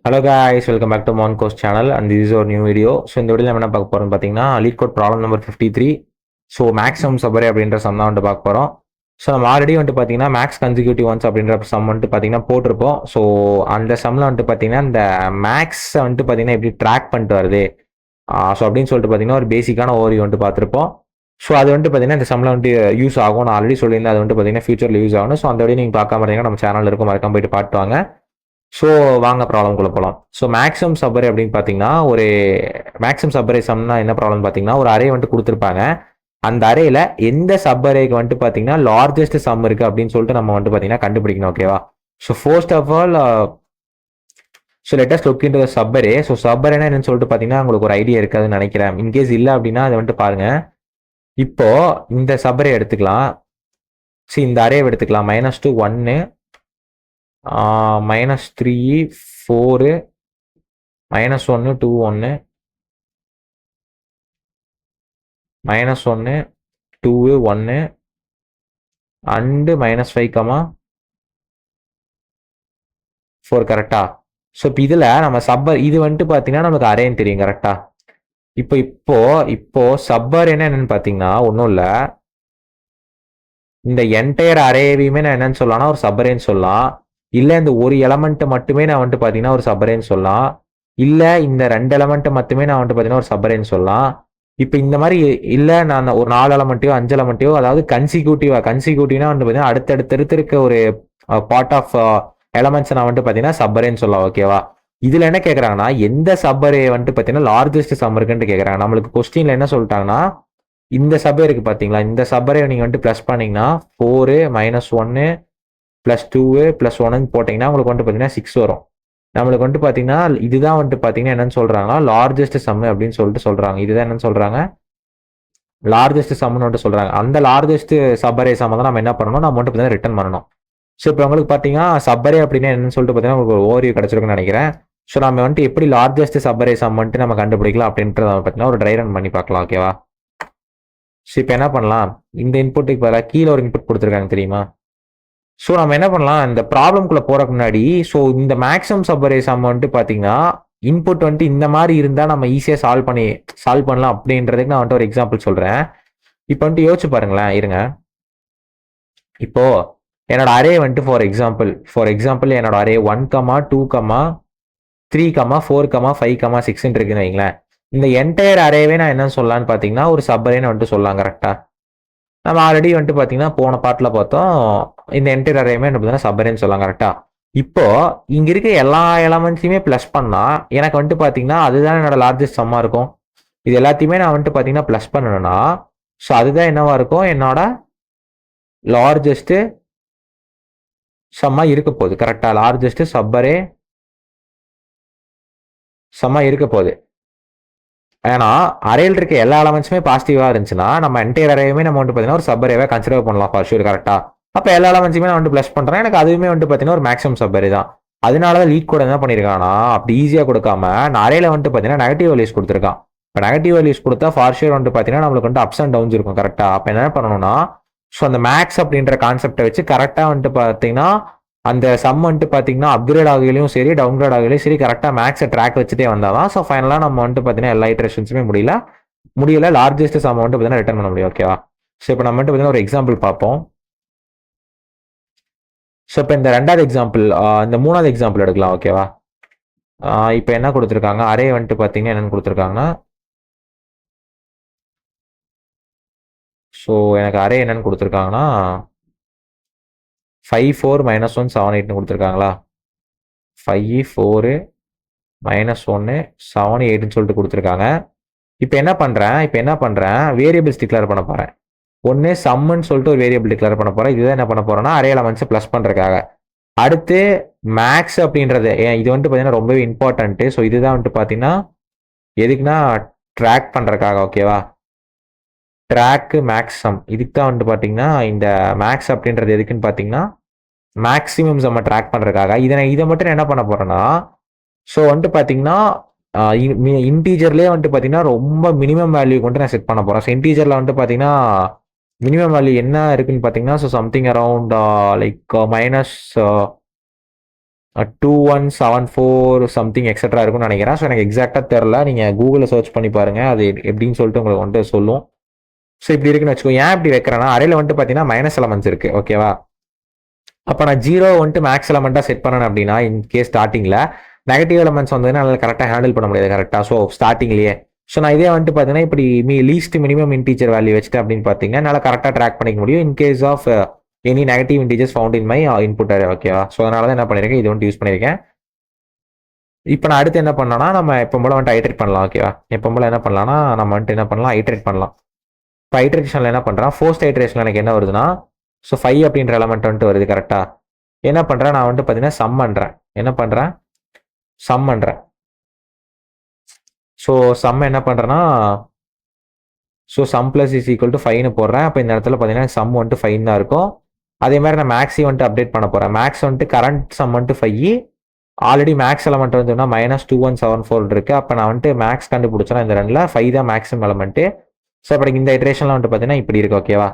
Hello guys, welcome back to மான் course channel and this is ஒரு new video. So இந்த video நம்ம என்ன பார்க்க போகிறோம்னு பார்த்தீங்கன்னா LeetCode problem number 53. So maximum subarray அப்படின்ற சம் தான் வந்துட்டு பார்க்க போகிறோம். ஸோ நம்ம ஆல்ரெடி வந்துட்டு பார்த்தீங்கன்னா மேக்ஸ் கன்சிக்யூட்டிவ் ஒன்ஸ் அப்படின்ற சம் வந்துட்டு பார்த்தீங்கன்னா போட்டிருப்போம். ஸோ அந்த சம்மில் வந்துட்டு பார்த்தீங்கன்னா இந்த மேக்ஸை வந்துட்டு பார்த்தீங்கன்னா எப்படி ட்ராக் பண்ணிட்டு வருது ஸோ அப்படின்னு சொல்லிட்டு பார்த்தீங்கன்னா ஒரு பேசிக்கான ஓரி வந்துட்டு பார்த்துருப்போம். ஸோ அது வந்துட்டு பார்த்தீங்கன்னா இந்த சம்மில் வந்துட்டு யூஸ் ஆகும். நான் ஆல்ரெடி சொல்லியிருந்தேன் அது வந்துட்டு பார்த்தீங்கன்னா ஃபியூச்சரில் யூஸ் ஆகணும். ஸோ அந்த வீடியோ நீங்கள் பார்க்காம இருந்தீங்கன்னா நம்ம சேனல் இருக்கும், மறக்காம போயிட்டு பார்த்துவாங்க. ஸோ வாங்க ப்ராப்ளம்குள்ளே போகலாம். ஸோ மேக்ஸிமம் சப்பரே அப்படின்னு பார்த்தீங்கன்னா ஒரு மேக்ஸிமம் சப்பரே சம்னா என்ன ப்ராப்ளம் பார்த்தீங்கன்னா ஒரு அரே வந்துட்டு கொடுத்துருப்பாங்க. அந்த அரேல எந்த சப்பரேக்கு வந்துட்டு பார்த்தீங்கன்னா லார்ஜஸ்ட் சம் இருக்குது அப்படின்னு சொல்லிட்டு நம்ம வந்துட்டு பார்த்தீங்கன்னா கண்டுபிடிக்கணும். ஓகேவா? So first of all so let's look into subarray. So சப்பரேனா என்னன்னு சொல்லிட்டு பார்த்தீங்கன்னா உங்களுக்கு ஒரு ஐடியா இருக்காதுன்னு நினைக்கிறேன். இன்கேஸ் இல்லை அப்படின்னா அதை வந்துட்டு பாருங்க. இப்போ இந்த சப்பரே எடுத்துக்கலாம். சரி, இந்த அரே எடுத்துக்கலாம். -2 1 -3 4 -1 2 1 -1 2 1 அண்டு -5 4. கரெக்டா? ஸோ இப்போ இதில் நம்ம இது வந்துட்டு பார்த்தீங்கன்னா நமக்கு அரேன்னு தெரியும். கரெக்டா? இப்போ சப்பர் என்னன்னு பார்த்தீங்கன்னா ஒன்றும் இல்லை, இந்த என்டையர் அரேவையுமே நான் என்னன்னு சொல்லலாம்னா ஒரு சப்பரேன்னு சொல்லலாம். இல்லை இந்த ஒரு எலமெண்ட் மட்டுமே நான் வந்துட்டு பார்த்தீங்கன்னா ஒரு சப்பரேன்னு சொல்லலாம். இல்லை இந்த 2 எலமெண்ட் மட்டுமே நான் வந்துட்டு பார்த்தீங்கன்னா ஒரு சப்பரேன்னு சொல்லலாம். இப்போ இந்த மாதிரி இல்லை, நான் ஒரு 4 எலமெண்ட்டையோ 5 எலமெண்ட்டையோ, அதாவது கன்சிக்யூட்டிவா வந்துட்டு பார்த்தீங்கன்னா அடுத்தடுத்து இருக்க ஒரு பார்ட் ஆஃப் எலமெண்ட்ஸ் நான் வந்துட்டு பார்த்தீங்கன்னா சப்பரேன்னு சொல்லலாம். ஓகேவா? இதில் என்ன கேட்குறாங்கன்னா எந்த சப்பரே வந்துட்டு பார்த்தீங்கன்னா லார்ஜஸ்ட் சம் இருக்குன்னு கேட்குறாங்க. நம்மளுக்கு கொஸ்டின்ல என்ன சொல்லிட்டாங்கன்னா இந்த சப்பரே இருக்கு பார்த்தீங்களா, இந்த சப்பரே நீங்கள் வந்துட்டு ப்ளஸ் பண்ணீங்கன்னா 4 -1 +2 +1 போட்டிங்கன்னா உங்களுக்கு வந்துட்டு பார்த்தீங்கன்னா 6 வரும். நம்மளுக்கு வந்துட்டு பார்த்தீங்கன்னா இதுதான் வந்துட்டு பார்த்தீங்கன்னா என்னன்னு சொல்கிறாங்கன்னா லார்ஜஸ்ட் சம் அப்படின்னு சொல்லிட்டு சொல்கிறாங்க. இதுதான் என்னன்னு சொல்கிறாங்க, லார்ஜஸ்ட் சம்னு வந்துட்டு சொல்கிறாங்க. அந்த லார்ஜஸ்ட் சப்பரே சம் தான் நம்ம என்ன பண்ணணும், நம்ம வந்துட்டு பார்த்தீங்கன்னா ரிட்டர்ன் பண்ணணும். ஸோ இப்போ உங்களுக்கு பார்த்தீங்கன்னா சப்பரே அப்படின்னா என்னன்னு சொல்லிட்டு பார்த்தீங்கன்னா உங்களுக்கு ஒரு ஓவர்வியூ கிடச்சிருக்குன்னு நினைக்கிறேன். ஸோ நம்ம வந்துட்டு எப்படி லார்ஜஸ்ட் சப்பரே சம் வந்துட்டு நம்ம கண்டுபிடிக்கலாம் அப்படின்றத பார்த்தீங்கன்னா ஒரு ட்ரை ரன் பண்ணி பார்க்கலாம். ஓகேவா? ஸோ இப்போ என்ன பண்ணலாம், இந்த இன்புட்டுக்கு பதிலாக கீழே ஒரு இன்புட் கொடுத்துருக்காங்க தெரியுமா? ஸோ நம்ம என்ன பண்ணலாம், இந்த ப்ராப்ளம்குள்ளே போகிறக்கு முன்னாடி ஸோ இந்த மேக்ஸிமம் சப்பரே சம் வந்துட்டு பார்த்தீங்கன்னா இன்புட் வந்துட்டு இந்த மாதிரி இருந்தால் நம்ம ஈஸியாக சால்வ் பண்ணலாம் அப்படின்றதுக்கு நான் வந்துட்டு ஒரு எக்ஸாம்பிள் சொல்கிறேன். இப்போ வந்துட்டு யோசிச்சு பாருங்களேன், இருங்க. இப்போ என்னோட அரே வந்துட்டு ஃபார் எக்ஸாம்பிள் என்னோட அரே 1 2 3 4 5 6 இருக்குன்னு வைங்களேன். இந்த என்டையர் அரேவே நான் என்ன சொல்லலான்னு பார்த்தீங்கன்னா ஒரு சப்பரேன்னு வந்துட்டு சொல்லலாம். கரெக்டா? நம்ம ஆல்ரெடி வந்துட்டு பார்த்தீங்கன்னா போன பாட்டில் பார்த்தோம், இந்த என்டையர் அரேமே என்ன பார்த்தீங்கன்னா சப்பரேன்னு சொல்லலாம். கரெக்டா? இப்போ இங்க இருக்க எல்லா எலமெண்ட்ஸையுமே ப்ளஸ் பண்ணா எனக்கு வந்துட்டு பார்த்தீங்கன்னா அதுதான் என்னோட லார்ஜஸ்ட் சம்மா இருக்கும். இது எல்லாத்தையுமே நான் வந்துட்டு பார்த்தீங்கன்னா ப்ளஸ் பண்ணணும்னா ஸோ அதுதான் என்னவா இருக்கும், என்னோட லார்ஜஸ்ட் சம்மா இருக்க போகுது. கரெக்டா? லார்ஜஸ்ட் சப்பரே சம்மா இருக்க போகுது. ஏன்னா அரேல் இருக்க எல்லா எலமெண்ட்ஸுமே பாசிட்டிவா இருந்துச்சுன்னா நம்ம என்டையர் அரேயுமே நம்ம வந்துட்டு பார்த்தீங்கன்னா ஒரு சப்பரேவே கன்சிடர் பண்ணலாம் ஃபார் ஷூர். கரெக்டா? அப்போ எல்லா எலமெண்ட்ஸுமே நான் வந்துட்டு ப்ளஸ் பண்ணுறேன், எனக்கு அதுவுமே வந்துட்டு பார்த்தீங்கன்னா ஒரு மேக்ஸிமம் சப்பரே தான். அதனால தான் லீட் கோட் என்ன பண்ணியிருக்காங்கன்னா அப்படி ஈஸியாக கொடுக்காம நான் அரேல வந்துட்டு பார்த்தீங்கன்னா நெகட்டிவ் வேல்யூஸ் கொடுத்துருக்கான். இப்போ நெகட்டிவ் வேல்யூஸ் கொடுத்தா ஃபார் ஷூர் வந்துட்டு பார்த்தீங்கன்னா நம்மளுக்கு வந்துட்டு அப்ஸ் அண்ட் டவுன்ஸ் இருக்கும். கரெக்டா? அப்போ என்ன பண்ணணும்னா ஸோ அந்த மேக்ஸ் அப்படின்ற கான்செப்டை வச்சு கரெக்டாக வந்துட்டு பார்த்தீங்கன்னா அந்த சம் வந்துட்டு பார்த்தீங்கன்னா அப்கிரேட் ஆகலையும் சரி டவுன்கிரேட் ஆகலையும் சரி கரெக்டாக மேக்ஸை ட்ராக் வச்சுட்டே வந்தால் தான் ஸோ ஃபைனலாக நம்ம வந்துட்டு பார்த்தீங்கன்னா எல்லா இட்ரேஷன்ஸுமே முடியல லார்ஜஸ்ட் சம் வந்துட்டு பார்த்தீங்கன்னா ரிட்டர்ன் பண்ண முடியும். ஓகேவா? ஸோ இப்போ நம்ம வந்துட்டு பார்த்தீங்கன்னா ஒரு எக்ஸாம்பிள் பார்ப்போம். ஸோ இப்போ இந்த 2வது எக்ஸாம்பிள், இந்த 3வது எக்ஸாம்பிள் எடுக்கலாம். ஓகேவா? இப்போ என்ன கொடுத்துருக்காங்க, அரே வந்துட்டு பார்த்தீங்கன்னா என்னென்னு கொடுத்துருக்காங்கன்னா ஸோ எனக்கு அரே என்னென்னு கொடுத்துருக்காங்கன்னா 5 4 -1 7 8ன்னு கொடுத்துருக்காங்களா. 5 4 -1 7 8ன்னு சொல்லிட்டு கொடுத்துருக்காங்க. இப்போ என்ன பண்ணுறேன் வேரியபிள்ஸ் டிக்ளேர் பண்ண போகிறேன். ஒன்று சம்முன்னு சொல்லிட்டு ஒரு வேரியபிள் டிக்ளேர் பண்ண போகிறேன். இதுதான் என்ன பண்ண போகிறேன்னா அரே எலமெண்ட்ஸை ப்ளஸ் பண்ணுறதுக்காக. அடுத்து மேக்ஸ் அப்படின்றது இது வந்துட்டு பார்த்தீங்கன்னா ரொம்பவே இம்பார்ட்டன்ட்டு. ஸோ இதுதான் வந்துட்டு பார்த்தீங்கன்னா எதுக்குன்னா ட்ராக் பண்ணுறதுக்காக. ஓகேவா? ட்ராக்கு மேக்ஸம் இதுக்கு தான் வந்துட்டு பார்த்தீங்கன்னா இந்த மேக்ஸ் அப்படின்றது எதுக்குன்னு பார்த்தீங்கன்னா மேக்ஸிமம் நம்ம ட்ராக் பண்ணுறதுக்காக. இதை மட்டும் நான் என்ன பண்ண போகிறேன்னா ஸோ வந்துட்டு பார்த்தீங்கன்னா இன்டீஜர்லேயே வந்துட்டு பார்த்தீங்கன்னா ரொம்ப மினிமம் வேல்யூ கொண்டு நான் செட் பண்ண போகிறேன். ஸோ இன்டீஜரில் வந்துட்டு பார்த்தீங்கன்னா மினிமம் வேல்யூ என்ன இருக்குன்னு பார்த்தீங்கன்னா so something around like 2174 something etcetera இருக்கும்னு நினைக்கிறேன். ஸோ எனக்கு எக்ஸாக்டாக தெரில. நீங்கள் கூகுளில் சர்ச் பண்ணி பாருங்கள், அது எப்படின்னு சொல்லிட்டு உங்களுக்கு வந்துட்டு சொல்லும். ஸோ இப்படி இருக்குன்னு வச்சுக்கோ. ஏன் இப்படி வைக்கிறேன்னா, அரேல வந்துட்டு பார்த்தீங்கன்னா மைனஸ் எலமெண்ட்ஸ் இருக்கு, ஓகேவா? அப்போ நான் ஜீரோ வந்துட்டு மேக்ஸ் எலமெண்ட்டாக செட் பண்ணேன் அப்படின்னா, இன் கேஸ் ஸ்டார்டிங்கில் நெகட்டிவ் எலமெண்ட்ஸ் வந்ததுன்னா என்னால் கரெக்டாக ஹேண்டில் பண்ண முடியாது, கரெக்டாக. ஸோ ஸ்டார்டிங்லேயே ஸோ நான் இதே வந்துட்டு பார்த்தீங்கன்னா இப்படி லீஸ்ட் மினிமம் இன்டீஜர் வேல்யூ வச்சுட்டு அப்படின்னு பார்த்தீங்கன்னா என்னால் கரெக்டாக ட்ராக் பண்ணிக்க முடியும் in case of any negative integers found in my input array, ஓகேவா? ஸோ அதனால தான் என்ன பண்ணியிருக்கேன், இது வந்துட்டு யூஸ் பண்ணியிருக்கேன். இப்போ நான் அடுத்து என்ன பண்ணலாம்னா, நம்ம எப்போ போல வந்துட்டு ஐட்ரேட் பண்ணலாம், ஓகேவா? எப்போ போல என்ன பண்ணலாம்னா நம்ம வந்துட்டு என்ன பண்ணலாம், ஐட்ரேட் பண்ணலாம். இப்போ ஐட்ரேஷனில் என்ன பண்ணுறேன், ஃபர்ஸ்ட் ஐட்ரேஷனில் எனக்கு என்ன வருதுன்னா, ஸோ 5 அப்படின்ற எலமெண்ட் வந்துட்டு வருது, கரெக்டாக? என்ன பண்ணுறேன், நான் வந்துட்டு பார்த்தீங்கன்னா சம் பண்ணுறேன். என்ன பண்ணுறேன், சம் பண்ணுறேன். ஸோ சம் என்ன பண்ணுறேன்னா, so sum plus is equal to 5ன்னு போடுறேன். அப்போ இந்த இடத்துல பார்த்தீங்கன்னா சம் வந்துட்டு 5 தான் இருக்கும். அதே மாதிரி நான் மேக்ஸையும் வந்துட்டு அப்டேட் பண்ண போகிறேன். மேக்ஸ் வந்துட்டு கரண்ட் சம் வந்துட்டு 5, ஆல்ரெடி மேக்ஸ் எலமெண்ட் வந்து -2174 இருக்கு. அப்போ நான் வந்துட்டு மேக்ஸ் கண்டுபிடிச்சேன்னா இந்த ரெண்டில் 5 தான் மேக்ஸிமம் எலமெண்ட்டு. ஸோ அப்போ இந்த ஐட்ரேஷன்லாம் வந்துட்டு பார்த்தீங்கன்னா இப்படி இருக்கு, ஓகேவா?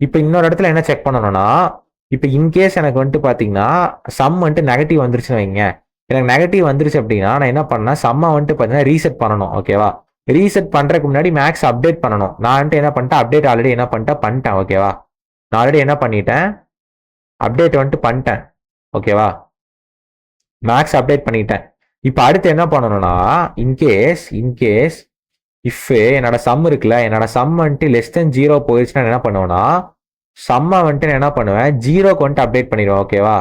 இப்போ இன்னொரு இடத்துல என்ன செக் பண்ணணும்னா, இப்போ இன்கேஸ் எனக்கு வந்துட்டு பார்த்தீங்கன்னா சம் வந்துட்டு நெகட்டிவ் வந்துருச்சுன்னு வைங்க. எனக்கு நெகட்டிவ் வந்துருச்சு அப்படின்னா நான் என்ன பண்ணேன், சம்மை வந்துட்டு பார்த்தீங்கன்னா ரீசெட் பண்ணணும், ஓகேவா? ரீசெட் பண்ணுறதுக்கு முன்னாடி மேக்ஸ் அப்டேட் பண்ணணும். நான் வந்துட்டு என்ன பண்ணிட்டேன், அப்டேட் ஆல்ரெடி என்ன பண்ணிட்டேன், ஓகேவா? நான் ஆல்ரெடி என்ன பண்ணிட்டேன், அப்டேட் வந்துட்டு பண்ணிட்டேன், ஓகேவா? மேக்ஸ் அப்டேட் பண்ணிட்டேன். இப்போ அடுத்து என்ன பண்ணணும்னா, இன்கேஸ் இஃப் என்னோட சம் இருக்குல்ல, என்னோட சம் வந்துட்டு லெஸ் தென் 0 போயிடுச்சுன்னா என்ன பண்ணுவேன்னா, சம்மை வந்துட்டு நான் என்ன பண்ணுவேன், 0க்கு வந்துட்டு அப்டேட் பண்ணிடுவேன், ஓகேவா?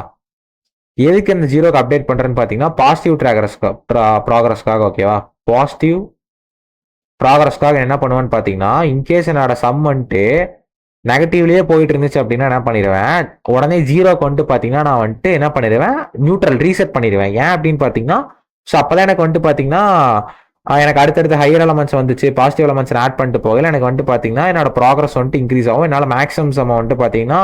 எதுக்கு இந்த 0க்கு அப்டேட் பண்ணுறேன்னு பார்த்தீங்கன்னா பாசிட்டிவ் ப்ராக்ரஸ்க்காக, ஓகேவா? பாசிட்டிவ் ப்ராக்ரஸ்க்காக என்ன பண்ணுவேன்னு பார்த்தீங்கன்னா, இன்கேஸ் என்னோட சம் வந்துட்டு நெகட்டிவ்லேயே போயிட்டு இருந்துச்சு அப்படின்னா என்ன பண்ணிடுவேன், உடனே 0க்கு வந்துட்டு பார்த்தீங்கன்னா நான் வந்துட்டு என்ன பண்ணிடுவேன், நியூட்ரல் ரீசெட் பண்ணிடுவேன். ஏன் அப்படின்னு பார்த்தீங்கன்னா, ஸோ அப்போதான் எனக்கு வந்துட்டு பார்த்தீங்கன்னா எனக்கு அடுத்தடுத்து ஹையர் எலமெண்ட்ஸ் வந்துச்சு, பாசிட்டிவ் எலமெண்ட்ஸ் ஆட் பண்ணிட்டு போகல எனக்கு வந்துட்டு பார்த்தீங்கன்னா என்னோட ப்ராக்ரஸ் வந்துட்டு இன்க்ரீஸ் ஆகும். என்னால் மேக்ஸிமம் சம் வந்துட்டு பார்த்தீங்கன்னா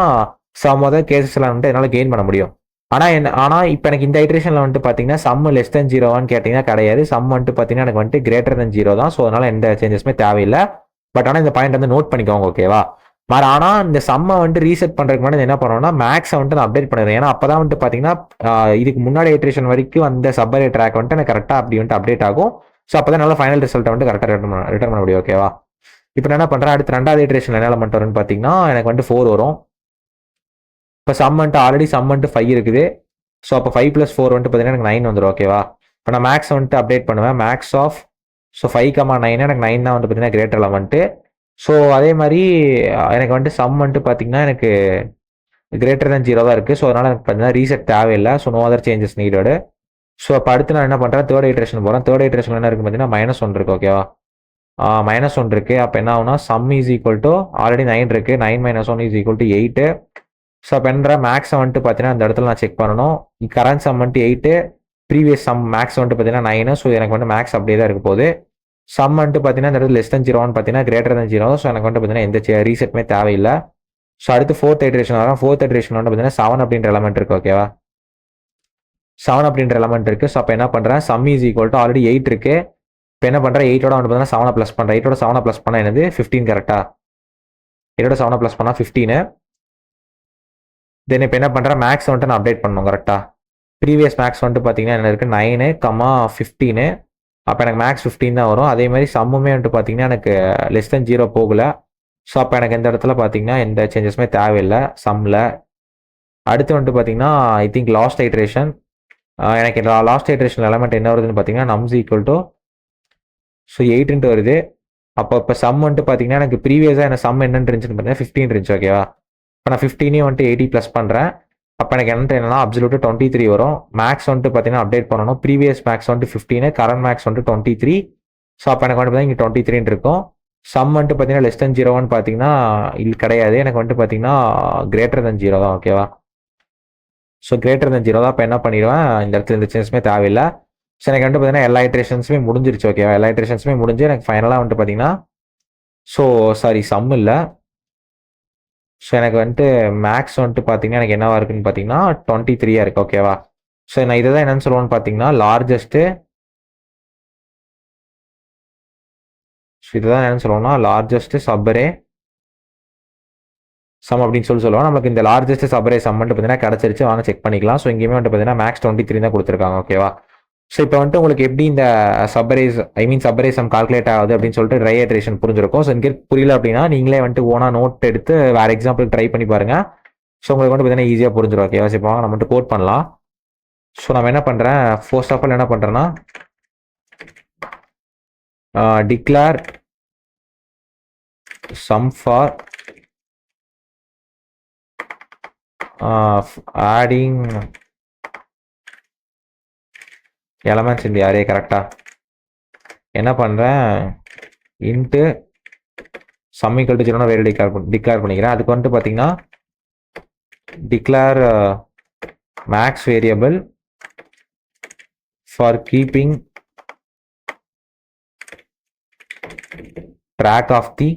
சம் அதர் கேசஸ்ல வந்துட்டு என்னால் கெயின் பண்ண முடியும். ஆனால் இப்போ எனக்கு இந்த ஐட்ரேஷனில் வந்துட்டு பார்த்தீங்கன்னா சம் லெஸ் தென் 0வான்னு கேட்டிங்கன்னா கிடையாது. சம் வந்துட்டு பார்த்தீங்கன்னா எனக்கு வந்துட்டு கிரேட்டர் தென் 0 தான். ஸோ அதனால எந்த சேஞ்சஸுமே தேவையில்லை. பட் ஆனால் இந்த பாயிண்ட் வந்து நோட் பண்ணிக்கோங்க, ஓகேவா? ஆனால் இந்த சம்மை வந்துட்டு ரீசெட் பண்ணுறதுக்கு முன்னாடி என்ன பண்ணணும்னா மேக்ஸை வந்துட்டு நான் அப்டேட் பண்ணிடுறேன். ஏன்னா அப்போ தான் வந்துட்டு பார்த்தீங்கன்னா இதுக்கு முன்னாடி ஐட்ரேஷன் வரைக்கும் அந்த சப்பரே ட்ராக் வந்துட்டு எனக்கு கரெக்டாக அப்படி வந்துட்டு அப்டேட் ஆகும். ஸோ அப்போ தான் நல்ல ஃபைனல் ரிசல்ட்டை வந்துட்டு கரெக்டாக ரிட்டர்ன் பண்ண முடியும், ஓகேவா? இப்போ நான் என்ன பண்ணுறேன், அடுத்து ரெண்டாவது ஐட்ரேஷன் என்ன எலமெண்ட் வரும்னு பார்த்தீங்கன்னா எனக்கு வந்துட்டு 4 வரும். இப்போ சம் வந்துட்டு ஆல்ரெடி சம் வந்துட்டு 5 இருக்குது. ஸோ அப்போ 5 + 4 வந்துட்டு பார்த்தீங்கன்னா எனக்கு 9 வந்துடும், ஓகேவா? இப்போ நான் மேக்ஸ் வந்துட்டு அப்டேட் பண்ணுவேன். மேக்ஸ் ஆஃப் 5,9 எனக்கு 9 தான் வந்துட்டு பார்த்தீங்கன்னா கிரேட்டர் எலமெண்ட்டு. ஸோ அதே மாதிரி எனக்கு வந்துட்டு சம் வந்துட்டு பார்த்தீங்கன்னா எனக்கு கிரேட்டர் தென் 0 தான் இருக்குது. ஸோ அதனால் எனக்கு பார்த்தீங்கன்னா ரீசெட் தேவையில்லை. So no other changes needed. So அப்போ அடுத்து நான் என்ன பண்ணுறேன், தேர்ட் ஐட்ரேஷன் போகிறேன். தேர்ட் ஐட்ரேஷன் என்ன இருக்குது பார்த்தீங்கன்னா -1 இருக்குது, ஓகேவா? -1 இருக்குது. அப்போ என்ன ஆகுனா some is equal to already 9 இருக்குது, 9 - 1 இஸ் ஈக்குவல் டு 8. ஸோ அப்போ என்ற மேக்ஸை வந்துட்டு பார்த்தீங்கன்னா அந்த இடத்துல நான் செக் பண்ணணும். கரண்ட் சம் வந்துட்டு 8, ப்ரீவியஸ் சம் மேக்ஸ் வந்துட்டு பார்த்தீங்கன்னா 9. ஸோ எனக்கு வந்து மேக்ஸ் அப்படியே தான் இருக்க போகுது. சம் வந்துட்டு பார்த்தீங்கன்னா இந்த இடத்துல லெஸ் தென் 0 பார்த்தீங்கன்னா கிரேட்டர் தென் 0. ஸோ எனக்கு வந்துட்டு பார்த்தீங்கன்னா எந்த ரீசெட்டுமே தேவையில்லை. ஸோ அடுத்து ஃபோர்த் ஐட்ரேஷன் வரும். ஃபோர்த் ஐட்ரேஷன் வந்து பார்த்தீங்கன்னா 7 அப்படின்ற எலமெண்ட் இருக்குது, ஓகேவா? 7 அப்படின்ற எலமெண்ட் இருக்குது. ஸோ அப்போ என்ன பண்ணுறேன், some is equal to already 8 இருக்குது. இப்போ என்ன பண்ணுறேன், 8ஓட வந்து பார்த்தீங்கன்னா 7 ப்ளஸ் பண்ணுறேன். 8ஓட 7 ப்ளஸ் பண்ணால் என்னது 15, கரெக்டாக? 8ஓட 7 ப்ளஸ் பண்ணால் 15. தென் இப்போ என்ன பண்ணுறேன், மேக்ஸ் வந்துட்டு நான் அப்டேட் பண்ணணும், கரெக்டாக? ப்ரீவியஸ் மேக்ஸ் வந்துட்டு பார்த்தீங்கன்னா என்ன இருக்குது, 9, 15. அப்போ எனக்கு மேக்ஸ் 15 தான் வரும். அதே மாதிரி சம்முமே வந்துட்டு பார்த்தீங்கன்னா எனக்கு லெஸ் தென் 0 போகல. ஸோ அப்போ எனக்கு இந்த இடத்துல பார்த்தீங்கன்னா எந்த சேஞ்சஸுமே தேவையில்லை சம்மில். அடுத்து வந்துட்டு பார்த்தீங்கன்னா ஐ திங்க் லாஸ்ட் ஐட்ரேஷன். எனக்கு லாஸ்ட் ஐட்ரேஷன் எலமெண்ட் என்ன வருதுன்னு பார்த்தீங்கன்னா நம்ஸ் ஈக்குவல் டு 8 வருது. அப்போ இப்போ சம் வந்துட்டு பார்த்தீங்கன்னா எனக்கு ப்ரீவியஸாக என்ன சம் என்னன்னு இருந்துச்சுன்னு பார்த்தீங்கன்னா 15 இருந்துச்சு, ஓகேவா? இப்போ நான் 15 வந்துட்டு 80 ப்ளஸ் பண்ணுறேன். அப்போ எனக்கு என்னன்னா அப்சல்யூட்டு 23 வரும். மேக்ஸ் வந்துட்டு பார்த்தீங்கன்னா அப்டேட் பண்ணணும். ப்ரீவியஸ் மேக்ஸ் வந்துட்டு 15, கரண்ட் மேக்ஸ் வந்துட்டு 23. ஸோ அப்போ எனக்கு வந்துட்டு இங்கே 23 இருக்கும். சம் வந்துட்டு பார்த்தீங்கன்னா லெஸ் தென் 0 பார்த்தீங்கன்னா இது கிடையாது. எனக்கு வந்துட்டு பார்த்தீங்கன்னா கிரேட்டர் தென் 0 தான், ஓகேவா? ஸோ கிரேட்டர் தென் 0 தான். இப்போ என்ன பண்ணிடுவேன், இந்த இடத்துல எந்த சேஞ்சஸுமே தேவையில்லை. ஸோ எனக்கு வந்துட்டு பார்த்தீங்கன்னா எல்லா ஐட்ரேஷன்ஸுமே முடிஞ்சிருச்சு, ஓகேவா? எல்லா ஐட்ரேஷன்ஸுமே முடிஞ்சு எனக்கு ஃபைனலாக வந்துட்டு பார்த்தீங்கன்னா சம் இல்லை. ஸோ எனக்கு வந்துட்டு மேக்ஸ் வந்துட்டு பார்த்தீங்கன்னா எனக்கு என்னவா இருக்குன்னு பார்த்தீங்கன்னா 23 இருக்குது, ஓகேவா? ஸோ நான் இதை தான் என்னன்னு சொல்லுவேன்னு பார்த்தீங்கன்னா லார்ஜஸ்ட்டு. ஸோ இதுதான் என்னன்னு சொல்லுவோம்னா லார்ஜஸ்ட் சப்பரே சம் அப்படின்னு சொல்லுவோம். நமக்கு இந்த லார்ஜஸ்ட் சப்ரே சம் வந்துட்டு பார்த்தீங்கன்னா கிடச்சிருச்சு. வாங்க செக் பண்ணிக்கலாம். ஸோ இங்கேயுமே வந்துட்டு பார்த்தீங்கன்னா மேக்ஸ் 23 தான் கொடுத்துருக்காங்க. ஓகேவா? ஸோ இப்போ வந்துட்டு உங்களுக்கு எப்படி இந்த சப்பரே சம் கால்குலேட் ஆகுது அப்படின்னு சொல்லிட்டு ட்ரை ஐட்ரேஷன் புரிஞ்சிருக்கும். ஸோ இங்கே புரியல அப்படின்னா நீங்களே வந்துட்டு ஓனா நோட் எடுத்து வேறு எக்ஸாம்பிள் ட்ரை பண்ணி பாருங்க. ஸோ உங்களுக்கு வந்துட்டு பார்த்தீங்கன்னா ஈஸியாக புரிஞ்சிடும். ஓகேவா? இப்போ நம்ம வந்துட்டு கோட் பண்ணலாம். ஸோ நம்ம என்ன பண்ணுறேன், ஃபர்ஸ்ட் ஆஃப் ஆல் என்ன பண்ணுறேன்னா declare sum for adding elements இந்த அரே. கரெக்டா என்ன பண்ணுறேன், இன்ட்டு சம் ஈக்குவல் டு 0 வேறு டிக்ளேர் பண்ணிக்கிறேன். அதுக்கு வந்துட்டு பார்த்தீங்கன்னா declare max variable for keeping track of the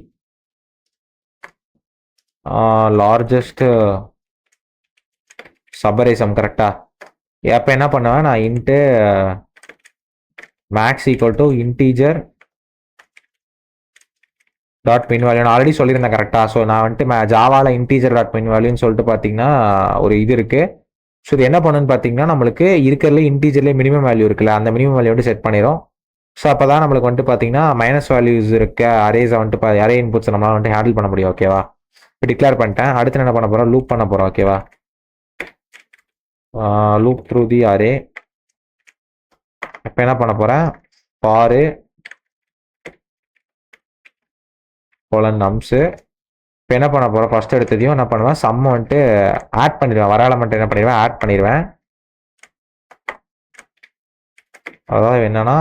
largest subarray sum. கரெக்டா அப்போ என்ன பண்ணுவேன், நான் int max equal to integer dot min value நான் ஆல்ரெடி சொல்லியிருந்தேன். கரெக்டாக ஸோ நான் வந்துட்டு ஜாவாவில் இன்டீஜர் டாட் மின் வேல்யூன்னு சொல்லிட்டு பார்த்தீங்கன்னா ஒரு இது இருக்குது. ஸோ இது என்ன பண்ணுன்னு பார்த்தீங்கன்னா நம்மளுக்கு இருக்கிறதுல இன்டீஜர்லேயே மினிமம் வேல்யூ இருக்குல்ல, அந்த மினிமம் வேல்யூ வந்து செட் பண்ணிடும். ஸோ அப்போ தான் நம்மளுக்கு வந்துட்டு பார்த்தீங்கன்னா மைனஸ் வேல்யூஸ் இருக்க அரேஸை வந்துட்டு அரே இன்புட்ஸ் நம்மளால் வந்துட்டு ஹேண்டில் பண்ண முடியும். ஓகேவா? இப்போ டிக்ளேர் பண்ணிட்டேன். அடுத்து என்ன பண்ண போகிறோம், லூப் பண்ண போகிறோம். ஓகேவா? Loop through the array. இப்போ என்ன பண்ண போகிறேன், ஃபார் கோலன் நம்ஸு. இப்போ என்ன பண்ண போகிறோம், ஃபர்ஸ்ட் எடுத்ததையும் என்ன பண்ணுவேன், சம் வந்துட்டு ஆட் பண்ணிடுவேன். வர எலமெண்ட் என்ன பண்ணிடுவேன், ஆட் பண்ணிடுவேன். அதாவது என்னன்னா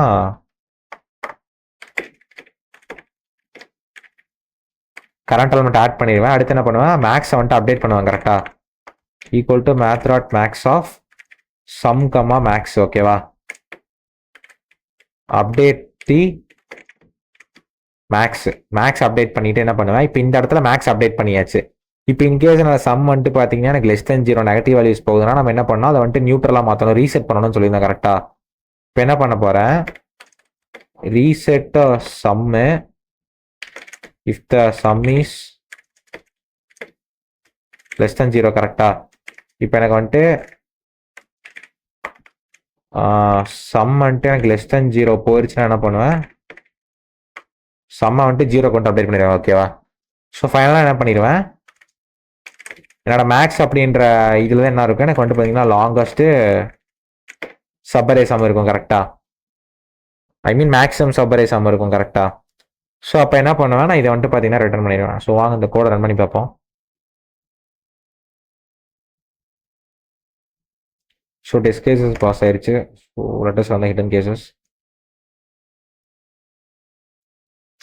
கரண்ட் எலமெண்ட் ஆட் பண்ணிடுவேன். அடுத்து என்ன பண்ணுவேன், மேக்ஸை வந்துட்டு அப்டேட் பண்ணுவேன். கரெக்டாக equal to math dot max of sum comma max. ஓகேவா? அப்டேட் தி மேக்ஸ் அப்டேட் பண்ணிட்டு என்ன பண்ணுவேன், இப்போ இந்த இடத்துல மேக்ஸ் அப்டேட் பண்ணியாச்சு. இப்போ இன்கேஸ் நான் சம் வந்துட்டு பார்த்தீங்கன்னா எனக்கு லெஸ் தென் 0 நெகட்டிவ் வேல்யூஸ் போகுதுன்னா நம்ம என்ன பண்ணோம், அதை வந்துட்டு நியூட்ரலாக மாற்றணும், ரீசெட் பண்ணணும்னு சொல்லியிருந்தேன். கரெக்டாக இப்போ என்ன பண்ண போகிறேன், reset sum if the sum is less than 0. கரெக்டாக இப்போ எனக்கு வந்துட்டு சம் வந்துட்டு எனக்கு லெஸ் தென் 0 போயிடுச்சுன்னா என்ன பண்ணுவேன், சம்மை வந்துட்டு 0 கொண்டு அப்டேட் பண்ணிடுவேன். ஓகேவா? ஸோ ஃபைனலாக என்ன பண்ணிடுவேன், என்னோட மேக்ஸ் அப்படின்ற இதில் தான் என்ன இருக்கும், எனக்கு வந்துட்டு பார்த்தீங்கன்னா லாங்கஸ்ட்டு சப்பரே சம் இருக்கும். கரெக்டாக ஐ மீன் மேக்ஸிமம் சப்பரே சம் இருக்கும். கரெக்டாக ஸோ அப்போ என்ன பண்ணுவேன், நான் இதை வந்துட்டு பார்த்தீங்கன்னா ரிட்டர்ன் பண்ணிடுவேன். ஸோ வாங்க இந்த கோடை ரன் பண்ணி பார்ப்போம். ஸோ டெஸ்ட் கேசஸ் பாஸ் ஆயிடுச்சு. ஸோ லெட்டஸ் வந்து ஹிடன் கேசஸ்.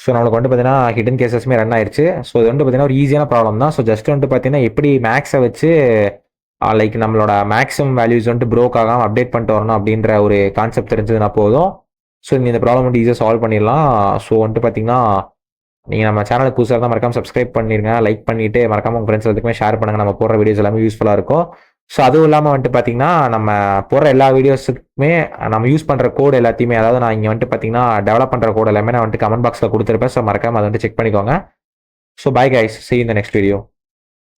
ஸோ நம்மளுக்கு வந்துட்டு பார்த்தீங்கன்னா ஹிடன் கேசஸ்மே ரன் ஆயிடுச்சு. ஸோ இது வந்துட்டு பார்த்தீங்கன்னா ஒரு ஈஸியான ப்ராப்ளம் தான். ஸோ ஜஸ்ட் வந்துட்டு பார்த்தீங்கன்னா எப்படி மேக்ஸை வச்சு லைக் நம்மளோட மேக்ஸிமம் வேல்யூஸ் வந்துட்டு ப்ரோக் ஆகாமல் அப்டேட் பண்ணிட்டு வரணும் அப்படின்ற ஒரு கான்செப்ட் தெரிஞ்சதுன்னா போதும். ஸோ நீங்கள் இந்த ப்ராப்ளம் வந்துட்டு ஈஸியாக சால்வ் பண்ணிடலாம். ஸோ வந்துட்டு பார்த்தீங்கன்னா நீங்கள் நம்ம சேனலுக்கு புதுசாக தான் மறக்காமல் சப்ஸ்கிரைப் பண்ணிடுங்க, லைக் பண்ணிவிட்டு மறக்காமல் உங்கள் ஃப்ரெண்ட்ஸ் எல்லாத்துக்குமே ஷேர் பண்ணுங்கள். நம்ம போடுற வீடியோஸ் எல்லாமே யூஸ்ஃபுல்லாக இருக்கும். ஸோ அதுவும் இல்லாமல் வந்துட்டு பார்த்தீங்கன்னா நம்ம போடுற எல்லா வீடியோஸுக்குமே நம்ம யூஸ் பண்ணுற கோடு எல்லாத்தையுமே, அதாவது நான் இங்கே வந்துட்டு பார்த்தீங்கன்னா டெவலப் பண்ணுற கோடு எல்லாமே நான் வந்துட்டு கமெண்ட் பாக்ஸில் கொடுத்துருப்பேன். ஸோ மறக்காமல் அதை வந்துட்டு செக் பண்ணிக்கோங்க. So bye guys, see you in the next video.